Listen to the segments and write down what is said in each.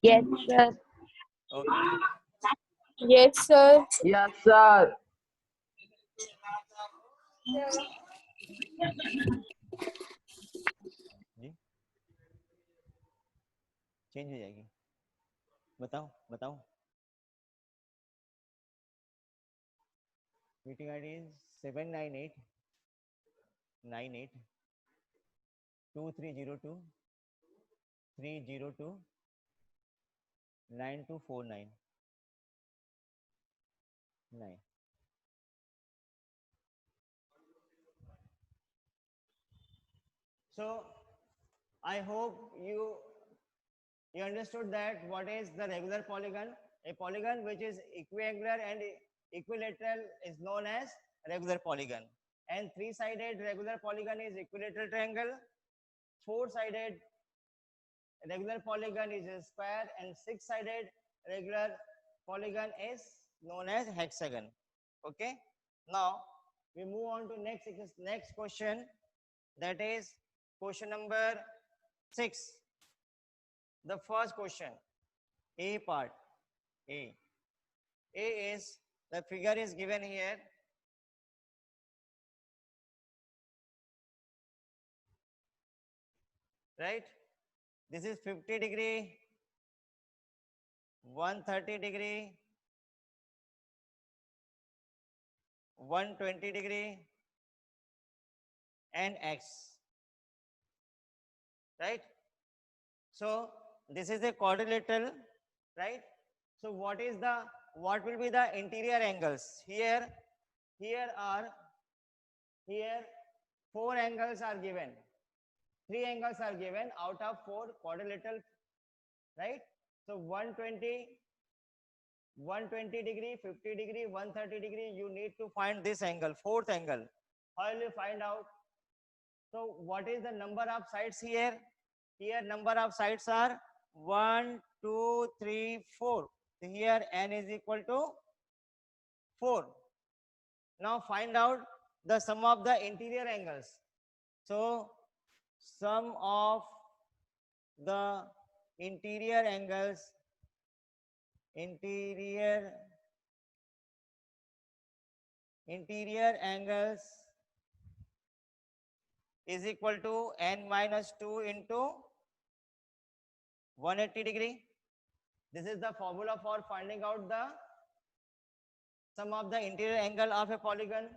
Yes, sir. Okay. Yes, sir. Yes, sir. जी change हो जाएगी, बताओ बताओ। Meeting ID 798823029249। So I hope you understood that what is the regular polygon. A polygon which is equiangular and equilateral is known as regular polygon, and three-sided regular polygon is equilateral triangle, four-sided regular polygon is a square, and six-sided regular polygon is known as hexagon. Okay, now we move on to next question, that is question number 6. The first question, A part. A. A is, the figure is given here. Right? This is 50 degree, 130 degree, 120 degree, and X. Right? So this is a quadrilateral, right? So what will be the interior angles? Here four angles are given. Three angles are given out of four quadrilateral, right? So 120 degree, 50 degree, 130 degree, you need to find this angle, fourth angle. How will you find out? So what is the number of sides here? Here number of sides are 1, 2, 3, 4. So here n is equal to 4. Now find out the sum of the interior angles. So sum of the interior angles is equal to n minus 2 into 180 degree. This is the formula for finding out the sum of the interior angle of a polygon.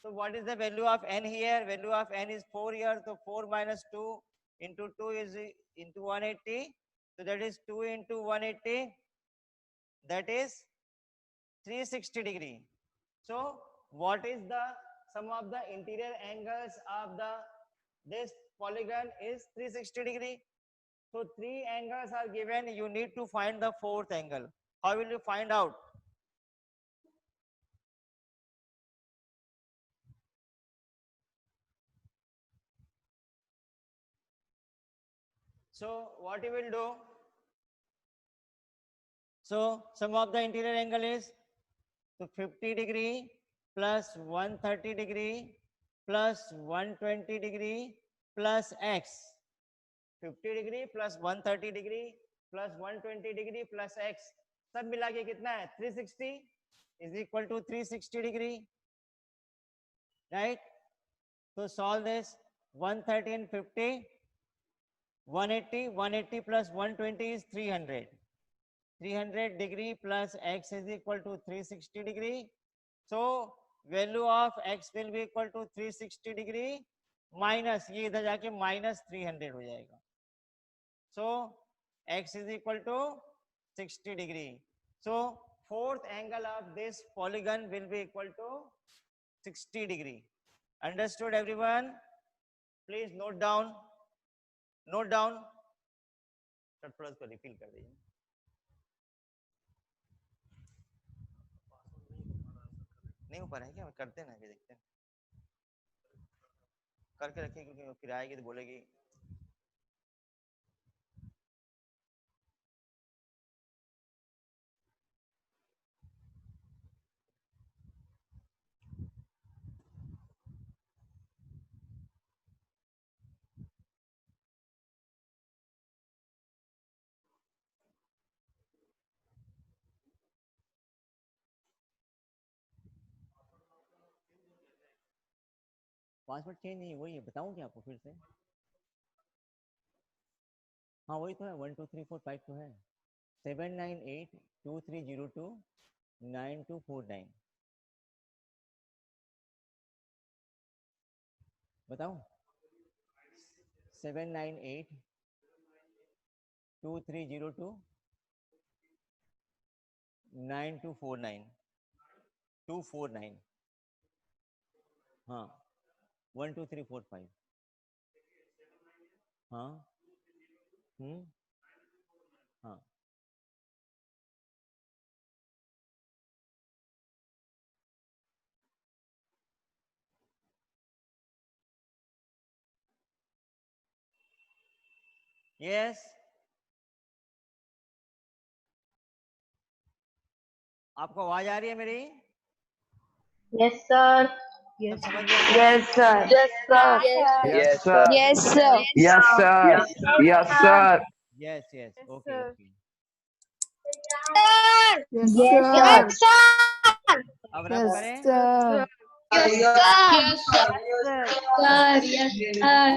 So what is the value of n here? Value of n is 4 here. So 4 minus 2 into 2 is into 180. So that is 2 into 180. That is 360 degree. So what is the sum of the interior angles of this polygon is 360 degree. So three angles are given. You need to find the fourth angle. How will you find out? So what you will do? So sum of the interior angle is, so 50 degree plus 130 degree plus 120 degree plus x. 50 degree plus 130 degree plus 120 degree plus x. सब मिला के कितना है? 360 is equal to 360 degree. Right? So solve this. 130 and 50. 180 plus 120 is 300. 300 degree plus x is equal to 360 degree. So value of x will be equal to 360 degree minus, ये इधर जाके minus 300 हो जाएगा. So x is equal to 60 degree. So fourth angle of this polygon will be equal to 60 degree. Understood everyone? Please note down. Note down. थोड़ा इसको refill कर दीजिए. नहीं हो पा रहा है क्या? करते हैं ना, अभी देखते हैं. करके रखिए क्योंकि फिर आएगी तो बोलेगी. पासवर्ड चेंज नहीं, वही है, बताऊं क्या आपको फिर से? हाँ वही तो है, 1 2 3 4 5 तो है, 79823029249। बताऊं? 79823029249 249। हाँ 1 2 3 4 5। हाँ। हाँ। यस, आपको आवाज आ रही है मेरी? Yes, sir. सब समझ में आ रहा है? Yes, sir. Yes, sir. Yes, sir. Yes, sir. Yes, sir. Yes, sir. Yes yes, okay okay. Yes, Yes, sir. sir. अब रब Yes, करें। sir. Yes, sir. Sir, yes, sir.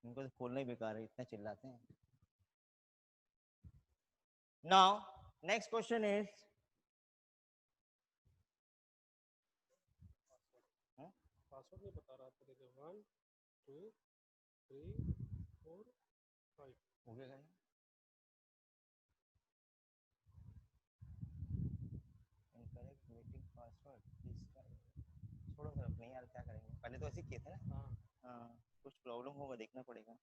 इनको तो खोलना ही बेकार है, इतना चिल्लाते हैं। Now next question is, password नहीं बता रहा था, देखिए 1 2 3 4 5। हो गया क्या? Incorrect meeting password please. छोड़ो सर, नहीं यार क्या करेंगे, पहले तो ऐसे किए थे ना। हाँ हाँ, कुछ प्रॉब्लम होगा, देखना पड़ेगा।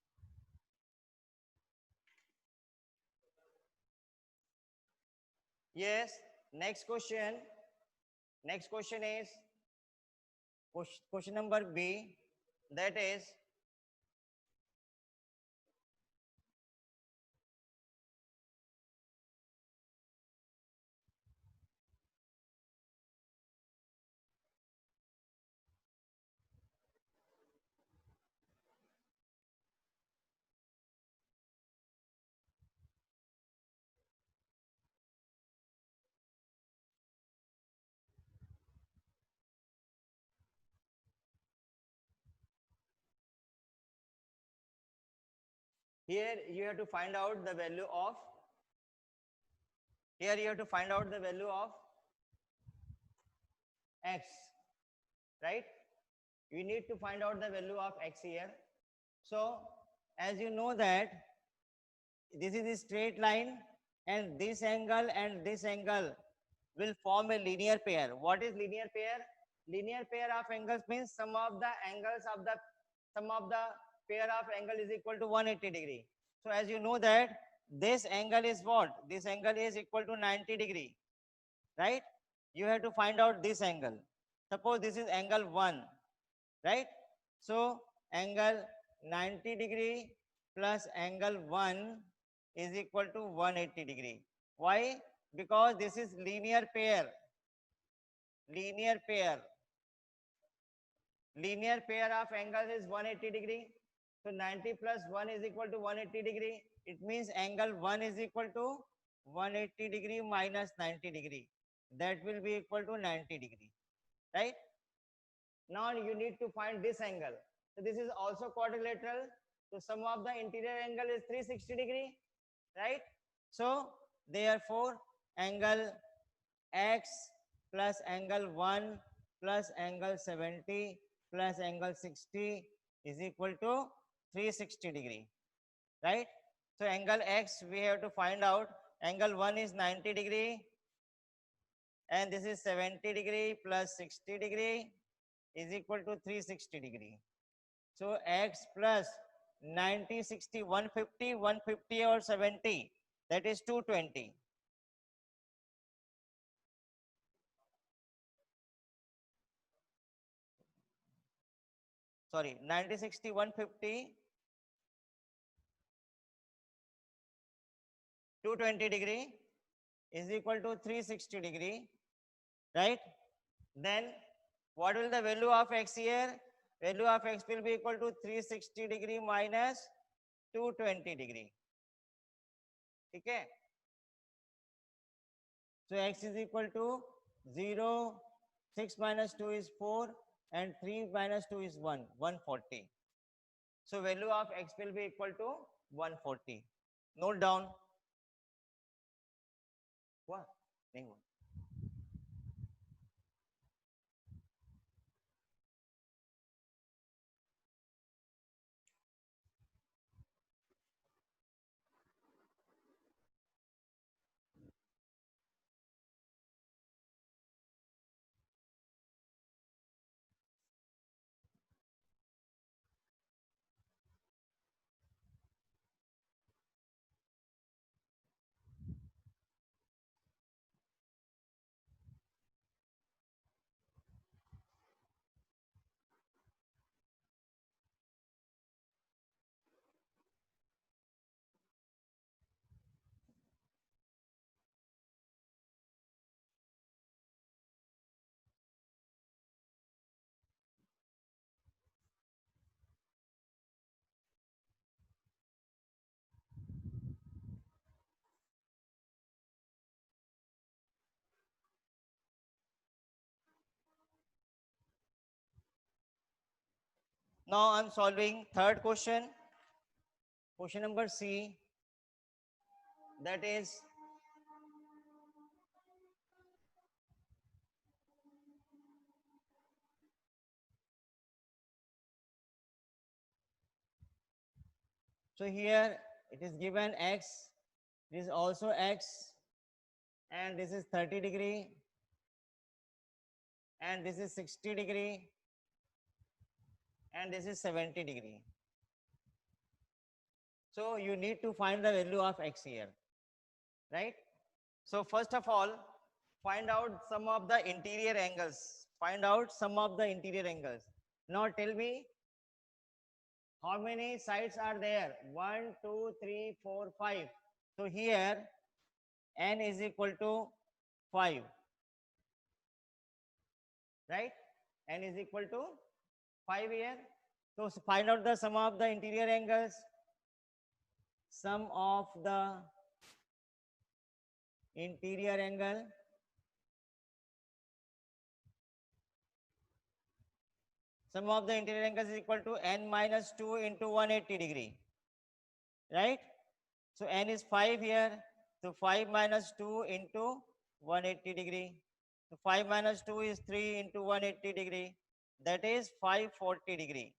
Yes, next question. Next question is question number B, that is here you have to find out the value of, here you have to find out the value of x, right? You need to find out the value of x here. So as you know that this is a straight line, and this angle will form a linear pair. What is linear pair? Linear pair of angles means sum of the pair of angle is equal to 180 degree. So as you know that this angle is what? This angle is equal to 90 degree, right? You have to find out this angle. Suppose this is angle 1, right? So angle 90 degree plus angle 1 is equal to 180 degree. Why? Because this is linear pair. Linear pair. Linear pair of angles is 180 degree. So 90 plus 1 is equal to 180 degree. It means angle 1 is equal to 180 degree minus 90 degree. That will be equal to 90 degree, right? Now you need to find this angle. So this is also quadrilateral. So sum of the interior angle is 360 degree, right? So therefore angle x plus angle 1 plus angle 70 plus angle 60 is equal to 360 degree, right? So angle x we have to find out. Angle 1 is 90 degree, and this is 70 degree plus 60 degree is equal to 360 degree. So x plus 90, 60, 150, 150 or 70, that is 220. Sorry, 90, 60, 150, 220 degree is equal to 360 degree, right? Then what will the value of x here? Value of x will be equal to 360 degree minus 220 degree. Okay? So x is equal to 0, 6 minus 2 is 4, and 3 minus 2 is 1, 140. So value of x will be equal to 140. Note down. What? नहीं हुआ. Now I'm solving third question. Question number C. That is so here it is given x, this is also x, and this is 30 degree, and this is 60 degree, and this is 70 degree. So you need to find the value of x here, right? So first of all, find out some of the interior angles. Find out some of the interior angles. Now tell me how many sides are there? 1, 2, 3, 4, 5. So here n is equal to 5, right? N is equal to 5 here. So find out the sum of the interior angles. Sum of the interior angle. Sum of the interior angles is equal to n minus 2 into 180 degree, right? So n is 5 here. So 5 minus 2 into 180 degree. So 5 minus 2 is 3 into 180 degree. That is 540 degree,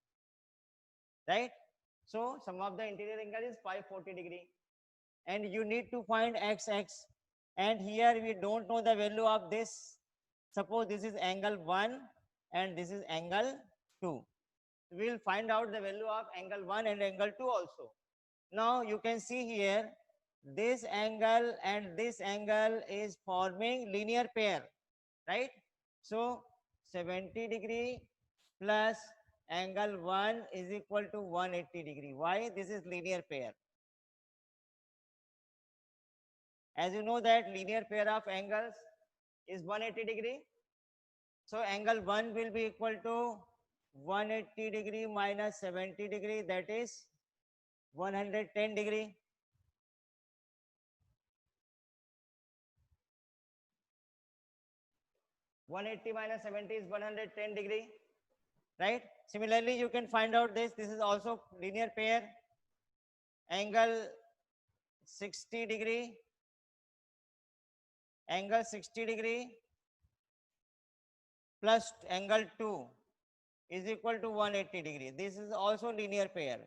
right? So sum of the interior angle is 540 degree. And you need to find xx. And here we don't know the value of this. Suppose this is angle 1 and this is angle 2. We will find out the value of angle 1 and angle 2 also. Now you can see here, this angle and this angle is forming linear pair, right? So 70 degree plus angle 1 is equal to 180 degree. Why? This is linear pair. As you know that linear pair of angles is 180 degree. So angle 1 will be equal to 180 degree minus 70 degree, that is 110 degree. (180 minus 70 is 110 degree), right? Similarly, you can find out this. This is also linear pair. Angle 60 degree, angle 60 degree plus angle 2 is equal to 180 degree. This is also linear pair,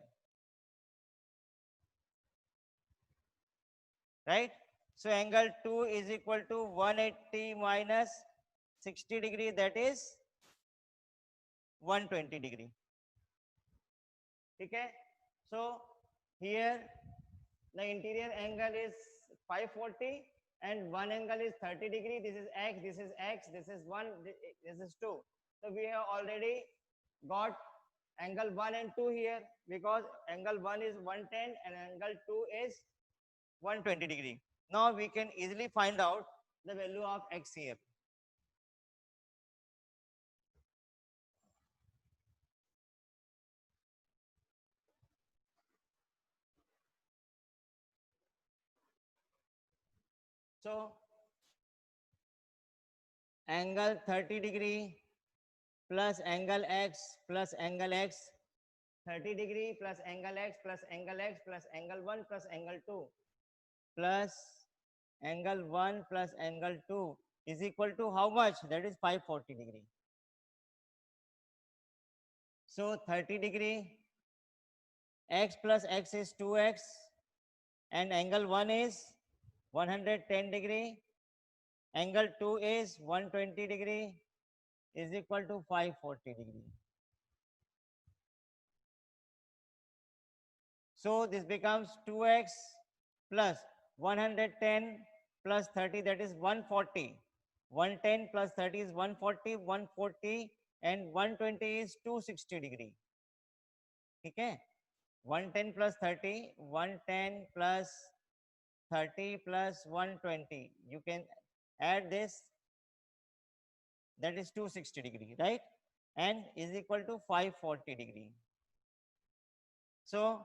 right? So angle 2 is equal to 180 minus 60 degree, that is 120 degree. Okay? So here the interior angle is 540 and one angle is 30 degree. This is x, this is x, this is 1, this is 2. So we have already got angle 1 and 2 here, because angle 1 is 110 and angle 2 is 120 degree. Now we can easily find out the value of x here. So angle 30 degree plus angle x plus angle x, 30 degree plus angle x plus angle x plus angle 1 plus angle 2 plus angle 1 plus angle 2 is equal to how much? That is 540 degree. So 30 degree, x plus x is 2x, and angle 1 is 110 degree, angle 2 is 120 degree, is equal to 540 degree. So this becomes 2x plus 110 plus 30, that is 140. 110 plus 30 is 140, 140 and 120 is 260 degree. Okay? 110 plus 30, 110 plus 30 plus 120. You can add this, that is 260 degree, right? And is equal to 540 degree. So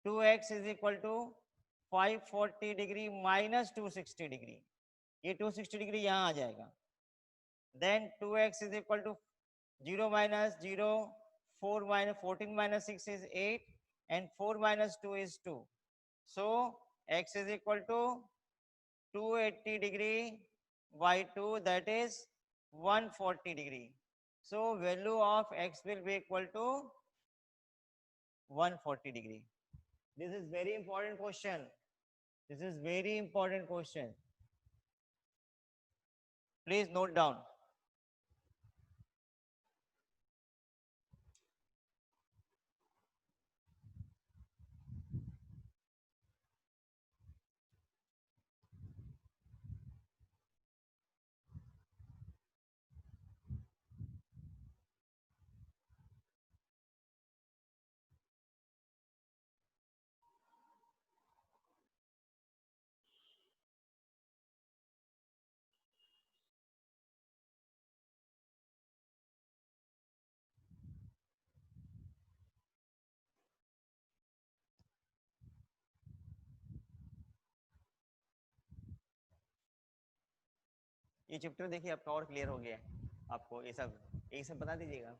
2x is equal to 540 degree minus 260 degree. ये 260 degree यहाँ आ जाएगा. Then 2x is equal to 0 minus 0, 4 minus 14 minus 6 is 8, and 4 minus 2 is 2. So x is equal to 280 degree by 2, that is 140 degree. So value of x will be equal to 140 degree. This is very important question. This is very important question. Please note down. ये chapter देखिए आपका और clear हो गया है. आपको ये सब एक सब बता दीजिएगा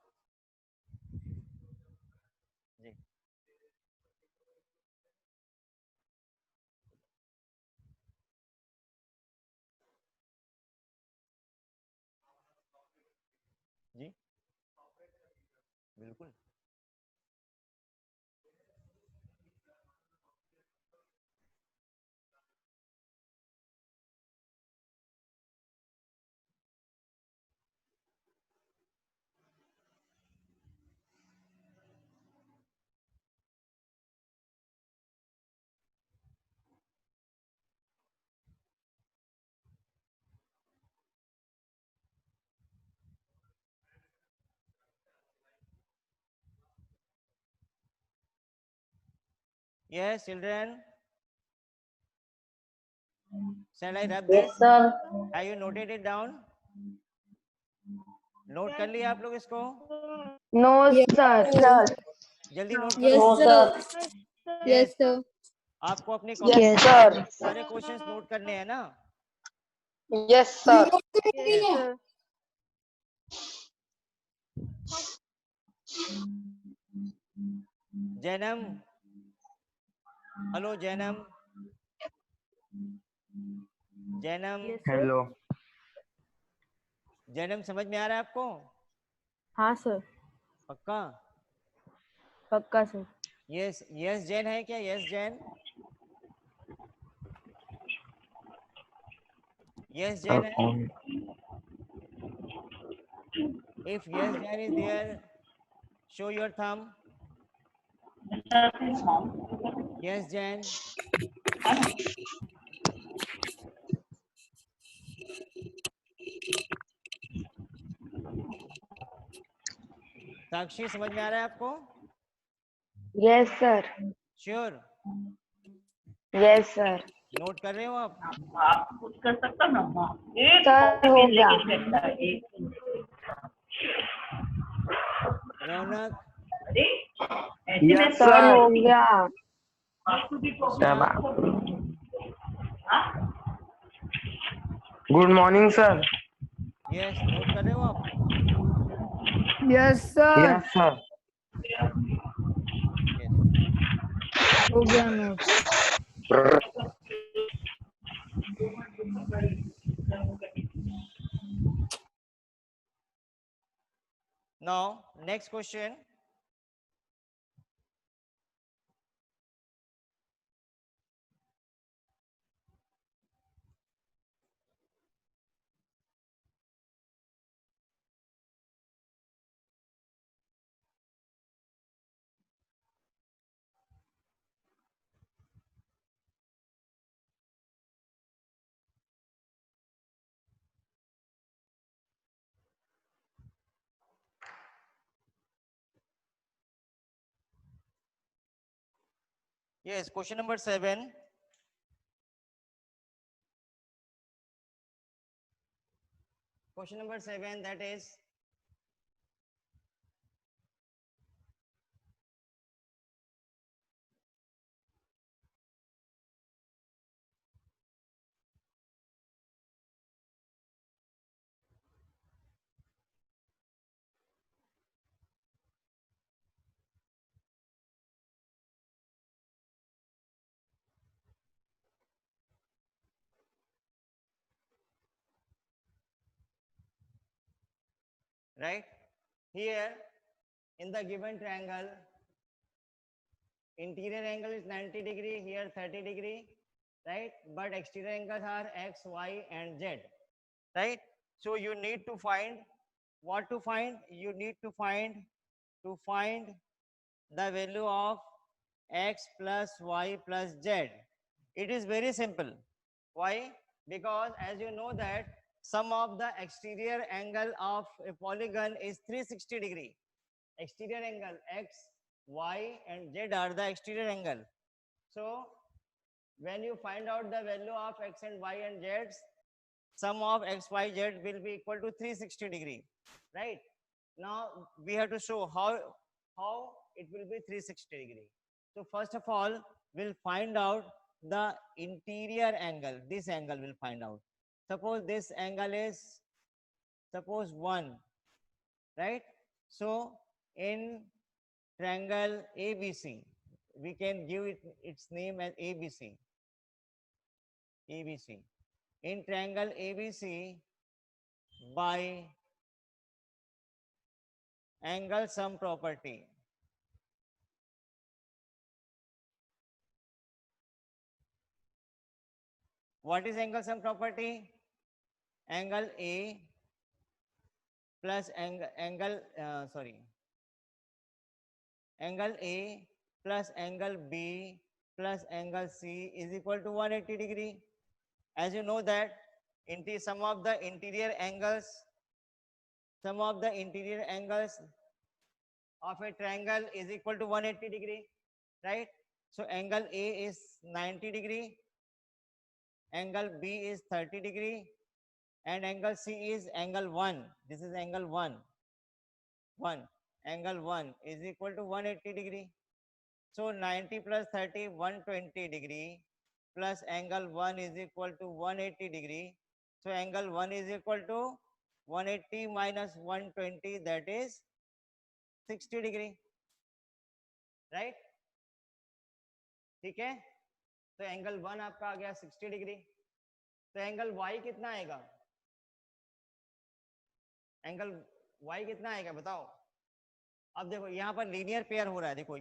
जी. जी बिल्कुल. Yes, children. Shall I rub this? Yes, sir. Have you noted it down? Note कर लिया आप लोग इसको? No, sir. जल्दी नोट Yes, करो. No, sir. Yes, sir. आपको अपने Yes, sir. सारे क्वेश्चंस नोट करने हैं ना? Yes, sir. Yes. Jainam, hello Jainam. Jainam, hello. Jainam समझ में आ रहा है आपको? हाँ सर. पक्का? पक्का सर. यस यस जैन है क्या? यस जैन. यस जैन है. If yes Jan is there, show your thumb. Yes Jan. साक्षी समझ में आ रहा है आपको? Yes, sir. Sure? Yes, sir. Note कर रहे हो आप? सर हो गया. रौनक, यस सर सर. हो गया. Good morning sir. Yes note कर रहे हो आप? Yes, sir. Yes, sir. Yes. हो गया note. Now, next question. Yes, question number 7. Question number 7, that is, right? Here, in the given triangle, interior angle is 90 degree, here 30 degree, right? But exterior angles are x, y, and z, right? So you need to find what to find. You need to find the value of x plus y plus z. It is very simple. Why? Because as you know that sum of the exterior angle of a polygon is 360 degree. Exterior angle x, y, and z are the exterior angle. So when you find out the value of x and y and z, sum of x, y, z will be equal to 360 degree, right? Now we have to show how it will be 360 degree. So first of all, we'll find out the interior angle. This angle we'll find out. Suppose this angle is, suppose 1, right? So in triangle ABC, we can give it its name as ABC. ABC. In triangle ABC, by angle sum property, what is angle sum property? Angle A plus angle A plus angle B plus angle C is equal to 180 degree. As you know that sum of the interior angles of a triangle is equal to 180 degree, right? So angle A is 90 degree, angle B is 30 degree, and angle C is angle 1. This is angle 1. Angle 1 is equal to 180 degree. So 90 plus 30, 120 degree, plus angle 1 is equal to 180 degree. So angle 1 is equal to 180 minus 120, that is 60 degree, right? ठीक है? तो angle 1 आपका आ गया 60 degree. तो angle y कितना आएगा? Angle y कितना आएगा बताओ. अब देखो यहाँ पर लीनियर पेयर हो रहा है. देखो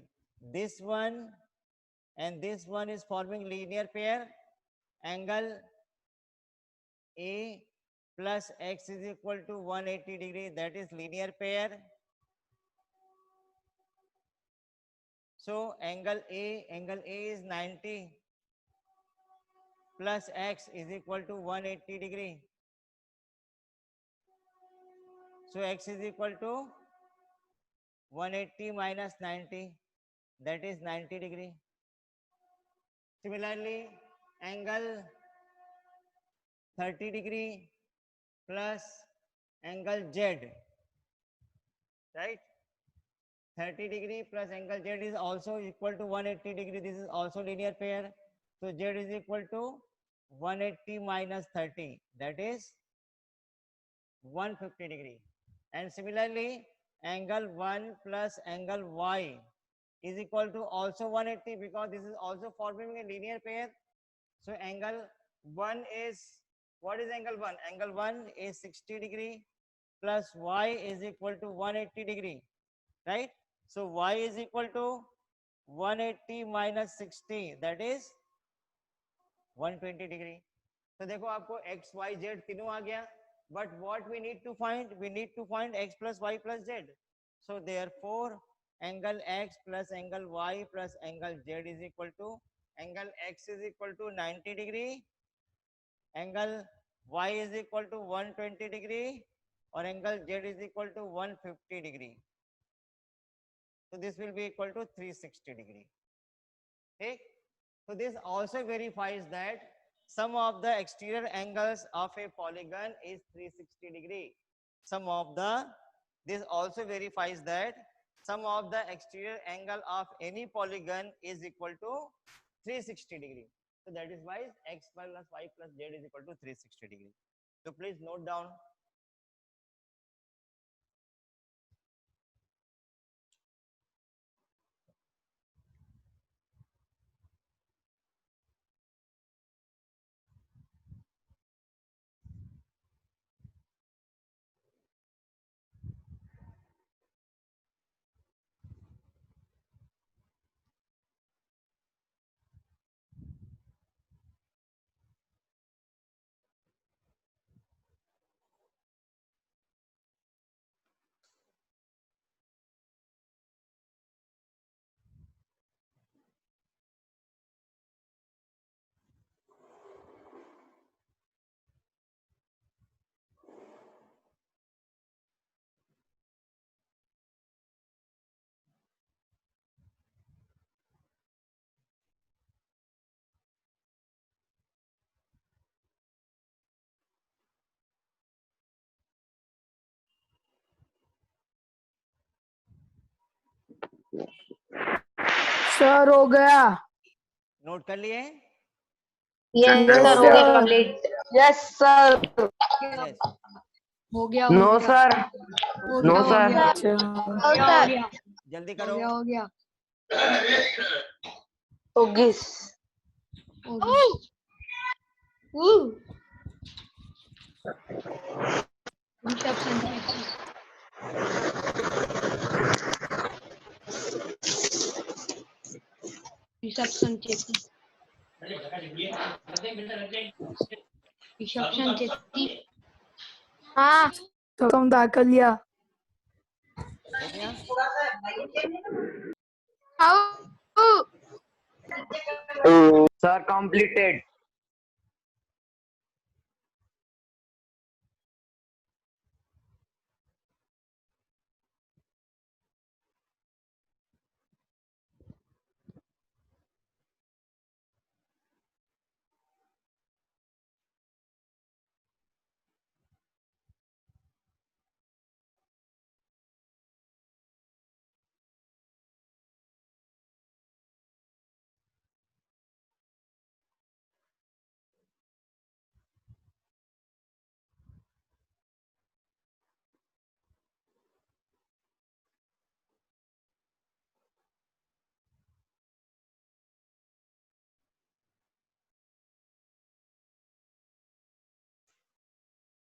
this one and this one is forming linear pair. Angle A plus x is equal to 180 degree, that is linear pair. So angle A is 90 plus x is equal to 180 degree. So x is equal to 180 minus 90, that is 90 degree. Similarly, angle 30 degree plus angle z, right? 30 degree plus angle z is also equal to 180 degree. This is also linear pair. So z is equal to 180 minus 30, that is 150 degree. And similarly, angle 1 plus angle y is equal to also 180, because this is also forming a linear pair. So angle 1 is, what is angle 1? Angle 1 is 60 degree plus y is equal to 180 degree, right? So y is equal to 180 minus 60, that is 120 degree. तो देखो आपको x, y, z तीनों आ गया. But what we need to find? We need to find x plus y plus z. So therefore, angle x plus angle y plus angle z is equal to, angle x is equal to 90 degree, angle y is equal to 120 degree, or angle z is equal to 150 degree. So this will be equal to 360 degree. Okay? So this also verifies that sum of the exterior angles of a polygon is 360 degree. This also verifies that sum of the exterior angle of any polygon is equal to 360 degree. So that is why x plus y plus z is equal to 360 degree. So please note down. Sir हो गया. Note कर लिए? Yes, Yes, sir. हो गया sir. complete. Yes, sir. Yes. हो गया. No, sir. हो No, गया. sir. अच्छा. No, sir. जल्दी हो करो. गया. हो गया. Ogis. हो गया. Reception check. Reception check. हाँ. तो कम दाखल लिया. हो गया? Sir completed.